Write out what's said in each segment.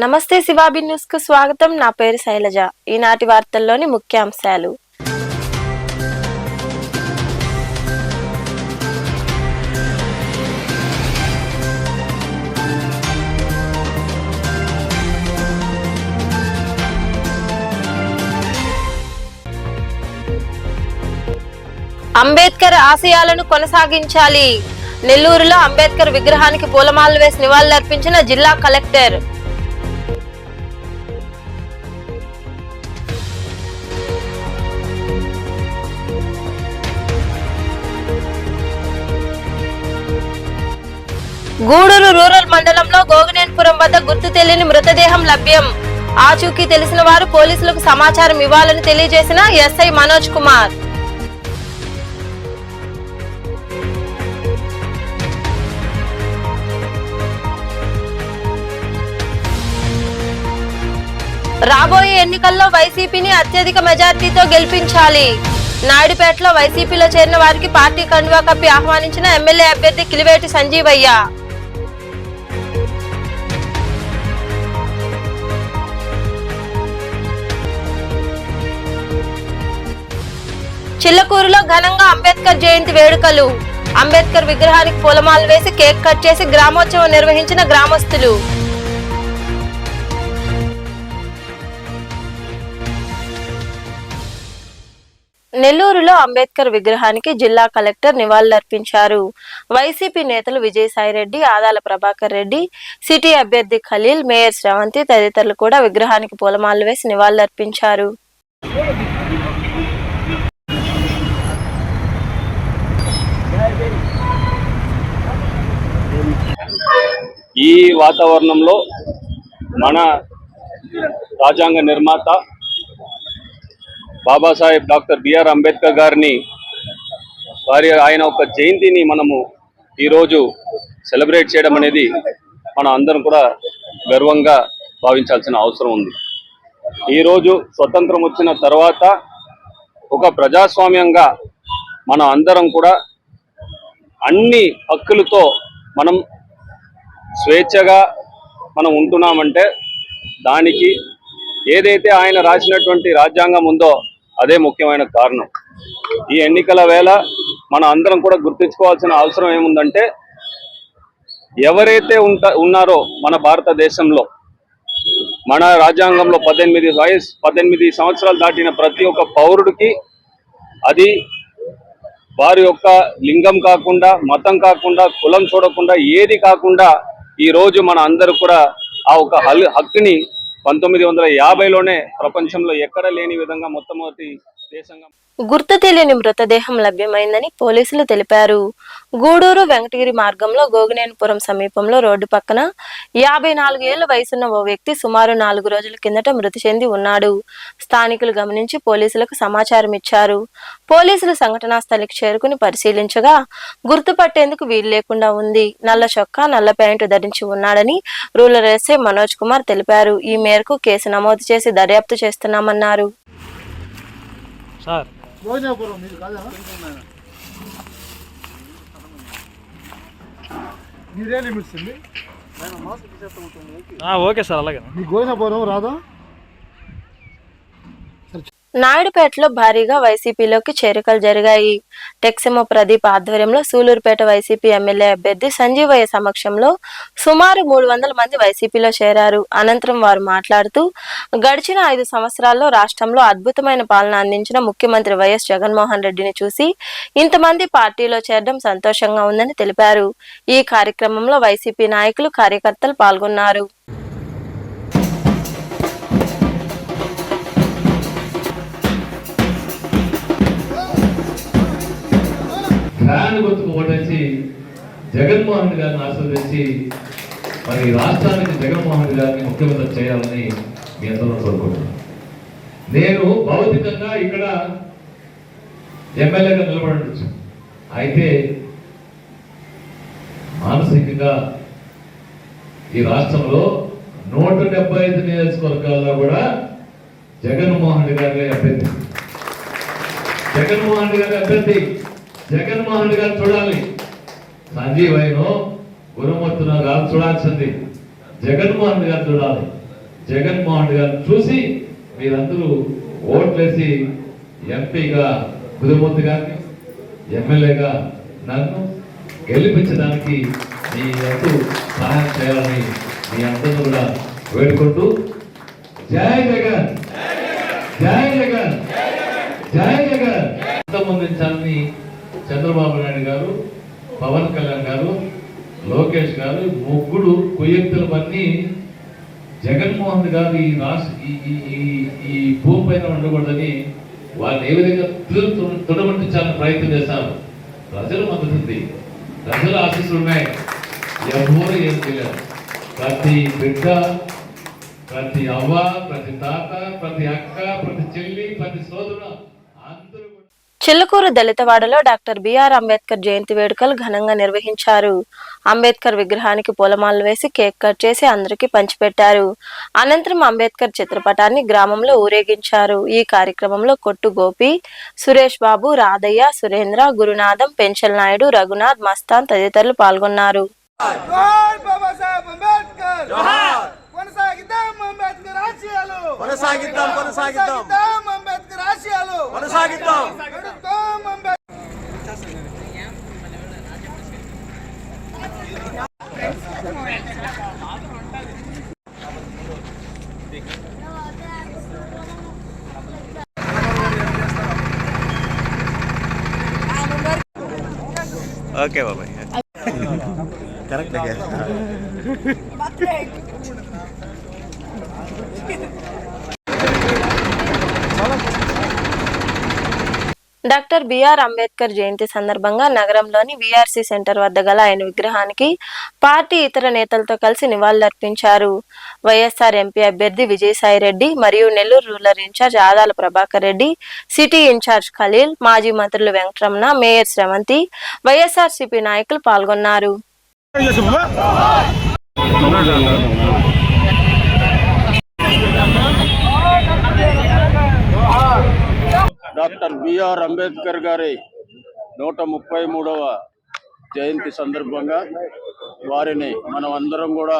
నమస్తే శివాబి న్యూస్ కు స్వాగతం. నా పేరు శైలజ. ఈనాటి వార్తల్లోని ముఖ్యాంశాలు. అంబేద్కర్ ఆశయాలను కొనసాగించాలి. నెల్లూరులో అంబేద్కర్ విగ్రహానికి పూలమాలలు వేసి నివాళులర్పించిన జిల్లా కలెక్టర్. గూడూరు రూరల్ మండలంలో గోగనేనిపురం వద్ద గుర్తు తెలియని మృతదేహం లభ్యం. ఆచూకీ తెలిసిన వారు పోలీసులకు సమాచారం ఇవ్వాలని తెలియజేసిన ఎస్ఐ మనోజ్ కుమార్. రాబోయే ఎన్నికల్లో వైసీపీని అత్యధిక మెజార్టీతో గెలిపించాలి. నాయుడుపేటలో వైసీపీలో చేరిన వారికి పార్టీ కండువా కప్పి ఆహ్వానించిన ఎమ్మెల్యే అభ్యర్థి కిలివేటి సంజీవయ్య. చిల్లకూరులో ఘనంగా అంబేద్కర్ జయంతి వేడుకలు. అంబేద్కర్ విగ్రహానికి పూలమాలలు వేసి కేక్ కట్ చేసి గ్రామోత్సవం నిర్వహించిన గ్రామస్తులు. నెల్లూరులో అంబేద్కర్ విగ్రహానికి జిల్లా కలెక్టర్ నివాళులర్పించారు. వైసీపీ నేతలు విజయసాయిరెడ్డి, ఆదాల ప్రభాకర్ రెడ్డి, సిటీ అభ్యర్థి ఖలీల్, మేయర్ శ్రవంతి తదితరులు కూడా విగ్రహానికి పూలమాలలు వేసి నివాళులర్పించారు. ఈ వాతావరణంలో మన రాజ్యాంగ నిర్మాత బాబాసాహెబ్ డాక్టర్ బిఆర్ అంబేద్కర్ గారిని ఆయన ఒక జయంతిని మనము ఈరోజు సెలబ్రేట్ చేయడం అనేది మన అందరం కూడా గర్వంగా భావించాల్సిన అవసరం ఉంది. ఈరోజు స్వతంత్రం వచ్చిన తర్వాత ఒక ప్రజాస్వామ్యంగా మన అందరం కూడా అన్ని హక్కులతో మనం స్వేచ్ఛగా మనం ఉంటున్నామంటే దానికి ఏదైతే ఆయన రాసినటువంటి రాజ్యాంగం ఉందో అదే ముఖ్యమైన కారణం. ఈ ఎన్నికల వేళ మన అందరం కూడా గుర్తుంచుకోవాల్సిన అవసరం ఏముందంటే ఎవరైతే ఉన్నారో మన భారతదేశంలో మన రాజ్యాంగంలో 18 సంవత్సరాలు దాటిన ప్రతి ఒక్క పౌరుడికి అది వారి యొక్క లింగం కాకుండా, మతం కాకుండా, కులం చూడకుండా, ఏది కాకుండా ఈరోజు మన అందరూ కూడా ఆ ఒక హక్కుని 1950లోనే ప్రపంచంలో ఎక్కడ లేని విధంగా మొట్టమొదటి దేశంగా గుర్తు తెలియని మృతదేహం లభ్యమైందని పోలీసులు తెలిపారు. గూడూరు వెంకటగిరి మార్గంలో గోగనేనిపురం సమీపంలో రోడ్డు పక్కన 54 ఏళ్ల వయసున్న ఓ వ్యక్తి సుమారు 4 రోజుల కిందట మృతి చెంది ఉన్నాడు. స్థానికులు గమనించి పోలీసులకు సమాచారం ఇచ్చారు. పోలీసులు సంఘటనా స్థలికి చేరుకుని పరిశీలించగా గుర్తుపట్టేందుకు వీలు లేకుండా ఉంది. నల్ల చొక్కా, నల్ల ప్యాంటు ధరించి ఉన్నాడని రూరల్ ఎస్ఐ మనోజ్ కుమార్ తెలిపారు. ఈ మేరకు కేసు నమోదు చేసి దర్యాప్తు చేస్తున్నామన్నారు. ఓకే సార్, అలాగే. నాయుడుపేటలో భారీగా వైసీపీలోకి చేరికలు జరిగాయి. టెక్సెమో ప్రదీప్ ఆధ్వర్యంలో సూలూరుపేట వైసీపీ ఎమ్మెల్యే అభ్యర్థి సంజీవయ్య సమక్షంలో సుమారు 300 మంది వైసీపీలో చేరారు. అనంతరం వారు మాట్లాడుతూ గడిచిన 5 సంవత్సరాల్లో రాష్ట్రంలో అద్భుతమైన పాలన అందించిన ముఖ్యమంత్రి వైఎస్ జగన్మోహన్ రెడ్డిని చూసి ఇంతమంది పార్టీలో చేరడం సంతోషంగా ఉందని తెలిపారు. ఈ కార్యక్రమంలో వైసీపీ నాయకులు, కార్యకర్తలు పాల్గొన్నారు. ఫ్యాన్ గుర్తుకు ఓటేసి జగన్మోహన్ రెడ్డి గారిని ఆశీర్వదించి మరి రాష్ట్రానికి జగన్మోహన్ రెడ్డి గారిని ముఖ్యమంత్రి చేయాలని మీ అందరూ కోరుకుంటున్నాను. నేను భౌతికంగా ఇక్కడ ఎమ్మెల్యేగా నిలబడచ్చు, అయితే మానసికంగా ఈ రాష్ట్రంలో 175 నియోజకవర్గాల్లో కూడా జగన్మోహన్ రెడ్డి గారి అభ్యర్థి, జగన్మోహన్ రెడ్డి గారి అభ్యర్థి జగన్మోహన్ రెడ్డి గారు చూడాలి. సంజీవయ్యను, గురుమూర్తినో కాదు చూడాల్సింది, జగన్మోహన్ రెడ్డి గారు చూడాలి. జగన్మోహన్ రెడ్డి గారిని చూసి మీరందరూ ఓట్లేసి ఎంపీగా గురుమూర్తి గారిని, ఎమ్మెల్యేగా నన్ను గెలిపించడానికి మీ వంతు సహాయం చేయాలని మీ అందరూ కూడా వేడుకుంటూ జై జగన్, జై జగన్, జై జగన్ అంతమొందించాలని చంద్రబాబు నాయుడు గారు, పవన్ కళ్యాణ్ గారు, లోకేష్ గారు ముగ్గురు కుయ్యెత్తుల పని జగన్మోహన్ గారు ఈ రాష్ట్ర ఈ భూమి పైన ఉండకూడదని వారిని ఏ విధంగా తుడమట్టించాలని ప్రయత్నం చేశారు. ప్రజల మద్దతు ఉంది, ప్రజల ఆశీస్సులు ఉన్నాయి. ఎవరు ఏం చేయలేరు. ప్రతి బిడ్డ, ప్రతి అవ్వ, ప్రతి తాత, ప్రతి అక్క, ప్రతి చెల్లి, ప్రతి సోదరుడు అందరూ చిల్లకూరు దళితవాడలో డాక్టర్ బిఆర్ అంబేద్కర్ జయంతి వేడుకలు ఘనంగా నిర్వహించారు. అంబేద్కర్ విగ్రహానికి పూలమాలలు వేసి కేక్ కట్ చేసి అందరికీ పంచిపెట్టారు. అనంతరం అంబేద్కర్ చిత్రపటాన్ని గ్రామంలో ఊరేగించారు. ఈ కార్యక్రమంలో కొట్టు గోపి, సురేష్ బాబు, రాధయ్య, సురేంద్ర, గురునాథం, పెంచల్ నాయుడు, రఘునాథ్, మస్తాన్ తదితరులు పాల్గొన్నారు. ఓకే బాబాయ్ కరెక్ట్. డాక్టర్ బిఆర్ అంబేద్కర్ జయంతి సందర్భంగా నగరంలోని విఆర్సి సెంటర్ వద్ద గల ఆయన విగ్రహానికి పార్టీ ఇతర నేతలతో కలిసి నివాళులర్పించారు. వైఎస్ఆర్ ఎంపీ అభ్యర్థి విజయసాయిరెడ్డి మరియు Nellore rural incharge Adala Prabhakar Reddy, city incharge Khalil, మాజీ మంత్రులు వెంకటరమణ, మేయర్ శ్రవంతి, వైఎస్ఆర్సీపీ నాయకులు పాల్గొన్నారు. డాక్టర్ బిఆర్ అంబేద్కర్ గారి 133వ జయంతి సందర్భంగా వారిని మనం అందరం కూడా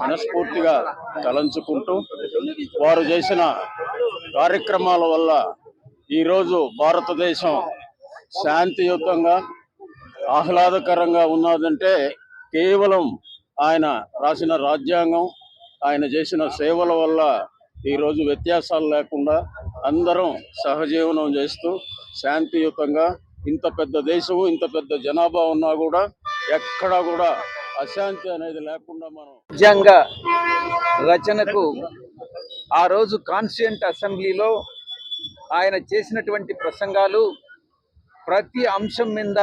మనస్ఫూర్తిగా తలంచుకుంటూ వారు చేసిన కార్యక్రమాల వల్ల ఈరోజు భారతదేశం శాంతియుతంగా ఆహ్లాదకరంగా ఉన్నదంటే కేవలం ఆయన రాసిన రాజ్యాంగం, ఆయన చేసిన సేవల వల్ల ఈరోజు వ్యత్యాసాలు లేకుండా అందరం సహజీవనం చేస్తూ శాంతియుతంగా, ఇంత పెద్ద దేశము, ఇంత పెద్ద జనాభా ఉన్నా కూడా ఎక్కడా కూడా అశాంతి అనేది లేకుండా మనం రాజ్యాంగ రచనకు ఆ రోజు కాన్స్టిట్యూయెంట్ అసెంబ్లీలో ఆయన చేసినటువంటి ప్రసంగాలు ప్రతి అంశం మీద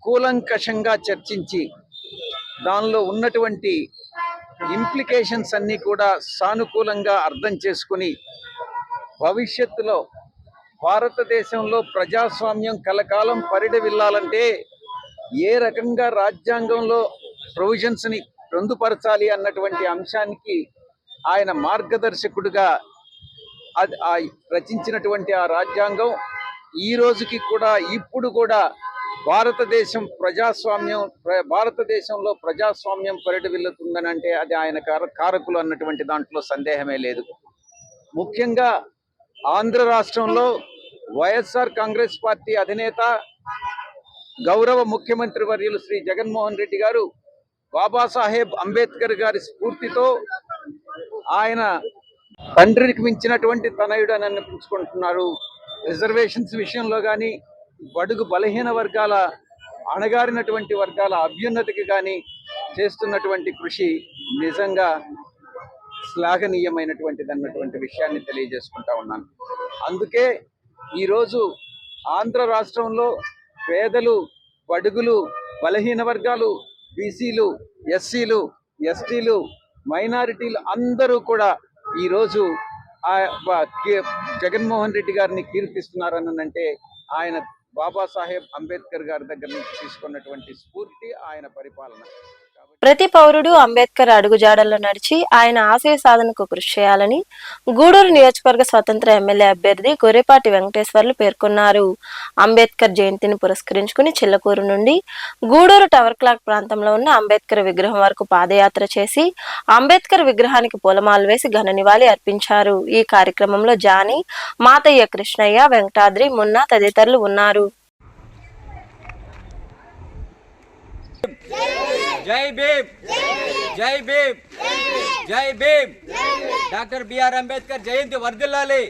కూలంకషంగా చర్చించి దానిలో ఉన్నటువంటి ఇంప్లికేషన్స్ అన్నీ కూడా సానుకూలంగా అర్థం చేసుకుని భవిష్యత్తులో భారతదేశంలో ప్రజాస్వామ్యం కలకాలం పరిడవిల్లాలంటే ఏ రకంగా రాజ్యాంగంలో ప్రొవిజన్స్ని పొందుపరచాలి అన్నటువంటి అంశానికి ఆయన మార్గదర్శకుడిగా రచించినటువంటి ఆ రాజ్యాంగం ఈ రోజుకి కూడా ఇప్పుడు కూడా భారతదేశంలో ప్రజాస్వామ్యం పరిడవిల్లుతుందని అంటే అది ఆయన కారకులు అన్నటువంటి దాంట్లో సందేహమే లేదు. ముఖ్యంగా ఆంధ్ర రాష్ట్రంలో వైఎస్ఆర్ కాంగ్రెస్ పార్టీ అధినేత గౌరవ ముఖ్యమంత్రి వర్యులు శ్రీ జగన్మోహన్ రెడ్డి గారు బాబాసాహెబ్ అంబేద్కర్ గారి స్ఫూర్తితో ఆయన తండ్రికి మించినటువంటి తనయుడు అని అనిపించుకుంటున్నారు. రిజర్వేషన్స్ విషయంలో కానీ, బడుగు బలహీన వర్గాల, అణగారినటువంటి వర్గాల అభ్యున్నతికి కానీ చేస్తున్నటువంటి కృషి నిజంగా శ్లాఘనీయమైనటువంటిది అన్నటువంటి విషయాన్ని తెలియజేసుకుంటా ఉన్నాను. అందుకే ఈరోజు ఆంధ్ర రాష్ట్రంలో పేదలు, బడుగులు, బలహీన వర్గాలు, బీసీలు, ఎస్సీలు, ఎస్టీలు, మైనారిటీలు అందరూ కూడా ఈరోజు జగన్మోహన్ రెడ్డి గారిని కీర్తిస్తున్నారనంటే ఆయన బాబాసాహెబ్ అంబేద్కర్ గారి దగ్గర నుంచి తీసుకున్నటువంటి స్ఫూర్తి, ఆయన పరిపాలన. కాబట్టి ప్రతి పౌరుడు అంబేద్కర్ అడుగుజాడల్లో నడిచి ఆయన ఆశయ సాధనకు కృషి చేయాలని గూడూరు నియోజకవర్గ స్వతంత్ర ఎమ్మెల్యే అభ్యర్థి గొర్రెపాటి వెంకటేశ్వర్లు పేర్కొన్నారు. అంబేద్కర్ జయంతిని పురస్కరించుకుని చిల్లకూరు నుండి గూడూరు టవర్ క్లాక్ ప్రాంతంలో ఉన్న అంబేద్కర్ విగ్రహం వరకు పాదయాత్ర చేసి అంబేద్కర్ విగ్రహానికి పూలమాలలు వేసి ఘన నివాళి అర్పించారు. ఈ కార్యక్రమంలో జానీ, మాతయ్య కృష్ణయ్య, వెంకటాద్రి, మున్నా తదితరులు ఉన్నారు. జై భీమ్, జై భీమ్, జై భీమ్. డాక్టర్ బిఆర్ అంబేద్కర్ జయంతి వర్ధిల్లాలి.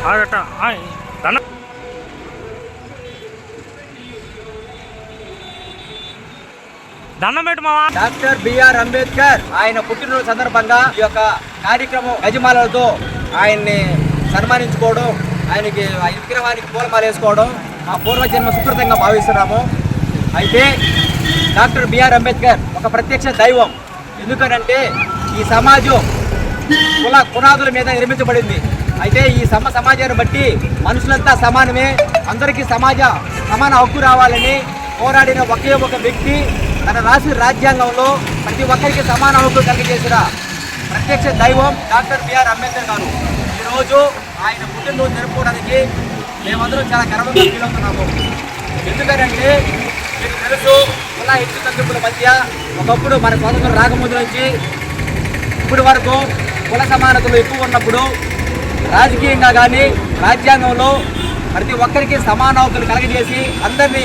ఆగట దండం పెట్టు మావా. డాక్టర్ బిఆర్ అంబేద్కర్ ఆయన పుట్టినరోజు సందర్భంగా ఈ యొక్క కార్యక్రమం యజమానులతో ఆయన్ని సన్మానించుకోవడం, ఆయనకి విగ్రహానికి పూలమాల వేసుకోవడం ఆ పూర్వజన్మ సుకృతంగా భావిస్తున్నాము. అయితే డాక్టర్ బిఆర్ అంబేద్కర్ ఒక ప్రత్యక్ష దైవం. ఎందుకనంటే ఈ సమాజం పునాదుల మీద నిర్మించబడింది. అయితే ఈ సమాజాన్ని బట్టి మనుషులంతా సమానమే, అందరికీ సమాన హక్కు రావాలని పోరాడిన ఒకే ఒక వ్యక్తి తన రాష్ట్ర రాజ్యాంగంలో ప్రతి ఒక్కరికి సమాన హక్కు కలిగజేసిన ప్రత్యక్ష దైవం డాక్టర్ బిఆర్ అంబేద్కర్ గారు. ఈరోజు ఆయన పుట్టినరోజు జరుపుకోవడానికి మేమందరం చాలా గర్వంగా ఫీల్ అవుతున్నాము. ఎందుకంటే మీకు తెలుసు, కుల హెచ్చు తగ్గింపుల మధ్య ఒకప్పుడు మన స్వాతంత్రం రాకముందు నుంచి ఇప్పటి వరకు కుల సమానతలు ఎక్కువ ఉన్నప్పుడు రాజకీయంగా కానీ రాజ్యాంగంలో ప్రతి ఒక్కరికి సమాన హక్కులు కలగజేసి అందరినీ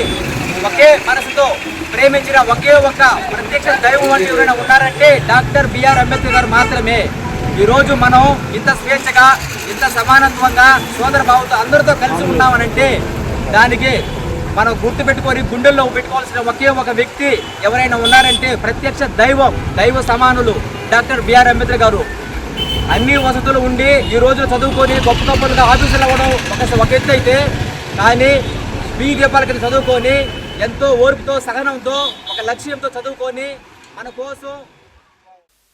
ఒకే మనసుతో ప్రేమించిన ఒకే ఒక్క ప్రత్యక్ష దైవం వంటి ఎవరైనా ఉన్నారంటే డాక్టర్ బిఆర్ అంబేద్కర్ గారు మాత్రమే. ఈరోజు మనం ఇంత స్వేచ్ఛగా, ఇంత సమానత్వంగా, సోదర భావంతో అందరితో కలిసి ఉన్నామనంటే దానికి మనం గుర్తుపెట్టుకొని గుండెల్లో పెట్టుకోవాల్సిన ఒకే ఒక వ్యక్తి ఎవరైనా ఉన్నారంటే ప్రత్యక్ష దైవ సమానులు డాక్టర్ బిఆర్ అంబేద్కర్ గారు. అన్ని వసతులు ఉండి ఈ రోజు చదువుకొని గొప్పగా ఆఫీసులు అవ్వడం ఒక ఎత్తు అయితే, కానీ స్పీడ్ చెప్పాలి చదువుకొని ఎంతో ఓర్పుతో, సహనంతో, ఒక లక్ష్యంతో చదువుకొని మన కోసం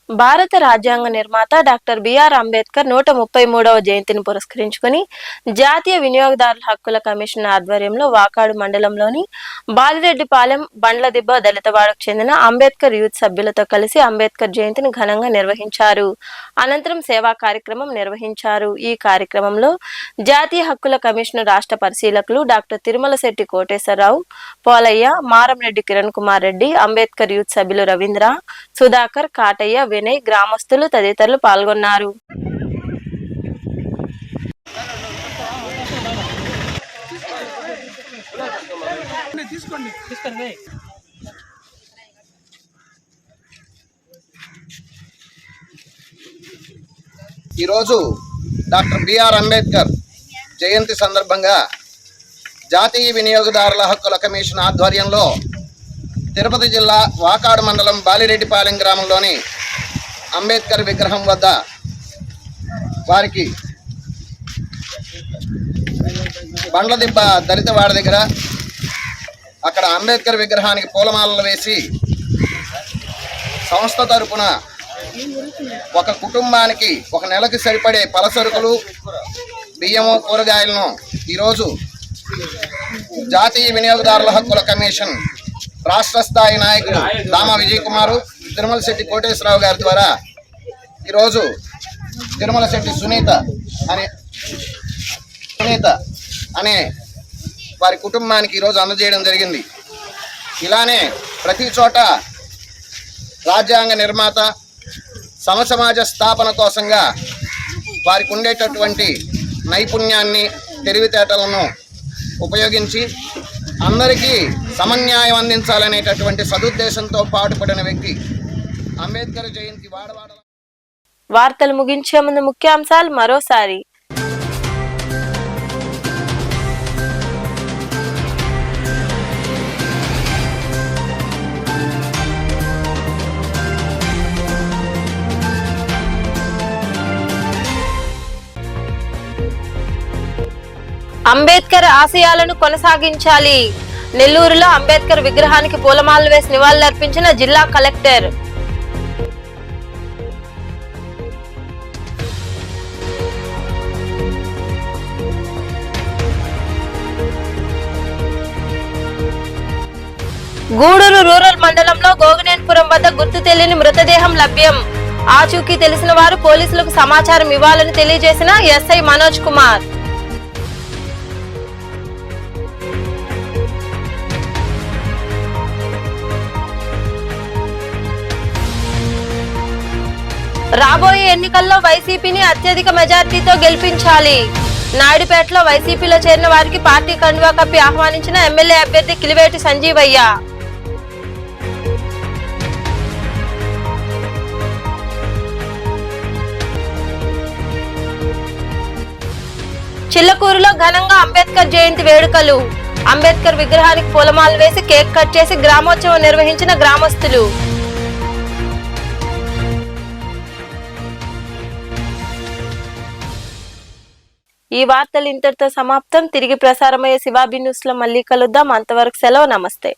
భారత రాజ్యాంగ నిర్మాత డాక్టర్ బిఆర్ అంబేద్కర్ 133వ జయంతిని పురస్కరించుకుని జాతీయ వినియోగదారుల హక్కుల కమిషన్ ఆధ్వర్యంలో వాకాడు మండలంలోని బాలిరెడ్డిపాలెం బండ్లదిబ్బ దళితవాడకు చెందిన అంబేద్కర్ యూత్ సభ్యులతో కలిసి అంబేద్కర్ జయంతిని ఘనంగా నిర్వహించారు. అనంతరం సేవా కార్యక్రమం నిర్వహించారు. ఈ కార్యక్రమంలో జాతీయ హక్కుల కమిషన్ రాష్ట్ర పరిశీలకులు డాక్టర్ తిరుమలశెట్టి కోటేశ్వరరావు, పోలయ్య, మారంరెడ్డి కిరణ్ కుమార్ రెడ్డి, అంబేద్కర్ యూత్ సభ్యులు రవీంద్ర, సుధాకర్, కాటయ్య, వినయ్, గ్రామస్తులు తదితరులు పాల్గొన్నారు. ఈరోజు డాక్టర్ బిఆర్ అంబేద్కర్ జయంతి సందర్భంగా జాతీయ వినియోగదారుల హక్కుల కమిషన్ ఆధ్వర్యంలో తిరుపతి జిల్లా వాకాడు మండలం బాలిరెడ్డిపాలెం గ్రామంలోని అంబేద్కర్ విగ్రహం వద్ద వారికి బండ్లదిబ్బ దళితవాడ దగ్గర అక్కడ అంబేద్కర్ విగ్రహానికి పూలమాలలు వేసి సంస్థ తరపున ఒక కుటుంబానికి ఒక నెలకు సరిపడే పలసరుకులు, బియ్యము, కూరగాయలను ఈరోజు జాతీయ వినియోగదారుల హక్కుల కమిషన్ రాష్ట్ర స్థాయి నాయకులు దామా విజయ్ కుమారు, తిరుమలశెట్టి కోటేశ్వరరావు గారి ద్వారా ఈరోజు తిరుమలశెట్టి సునీత అనే వారి కుటుంబానికి ఈరోజు అందజేయడం జరిగింది. ఇలానే ప్రతి చోట రాజ్యాంగ నిర్మాత సమసమాజ స్థాపన కోసంగా వారికి ఉండేటటువంటి నైపుణ్యాన్ని, తెలివితేటలను ఉపయోగించి అందరికీ సమన్యాయం అందించాలనేటటువంటి సదుద్దేశంతో పాటుపడిన వ్యక్తి అంబేద్కర్ జయంతి వాడవాడ. వార్తలు ముగించే ముందు ముఖ్యాంశాలు మరోసారి. అంబేద్కర్ ఆశయాలను కొనసాగించాలి. నెల్లూరులో అంబేద్కర్ విగ్రహానికి పూలమాలలు వేసి నివాళులర్పించిన జిల్లా కలెక్టర్. గూడూరు రూరల్ మండలంలో గోగనేనిపురం వద్ద గుర్తు తెలియని మృతదేహం లభ్యం. ఆచూకీ తెలిసిన వారు పోలీసులకు సమాచారం ఇవ్వాలని తెలియజేసిన ఎస్ఐ మనోజ్ కుమార్. రాబోయే ఎన్నికల్లో వైసీపీని అత్యధిక మెజార్టీతో గెలిపించాలి. నాయుడుపేటలో వైసీపీలో చేరిన వారికి పార్టీ కండువా కప్పి ఆహ్వానించిన ఎమ్మెల్యే అభ్యర్థి కిలివేటి సంజీవయ్య. చిల్లకూరులో ఘనంగా అంబేద్కర్ జయంతి వేడుకలు. అంబేద్కర్ విగ్రహానికి పూలమాలలు వేసి కేక్ కట్ చేసి గ్రామోత్సవం నిర్వహించిన గ్రామస్తులు. ఈ వార్తలు ఇంతటితో సమాప్తం. తిరిగి ప్రసారమయ్యే శివాబి న్యూస్ లో మళ్ళీ కలుద్దాం. అంతవరకు సెలవు. నమస్తే.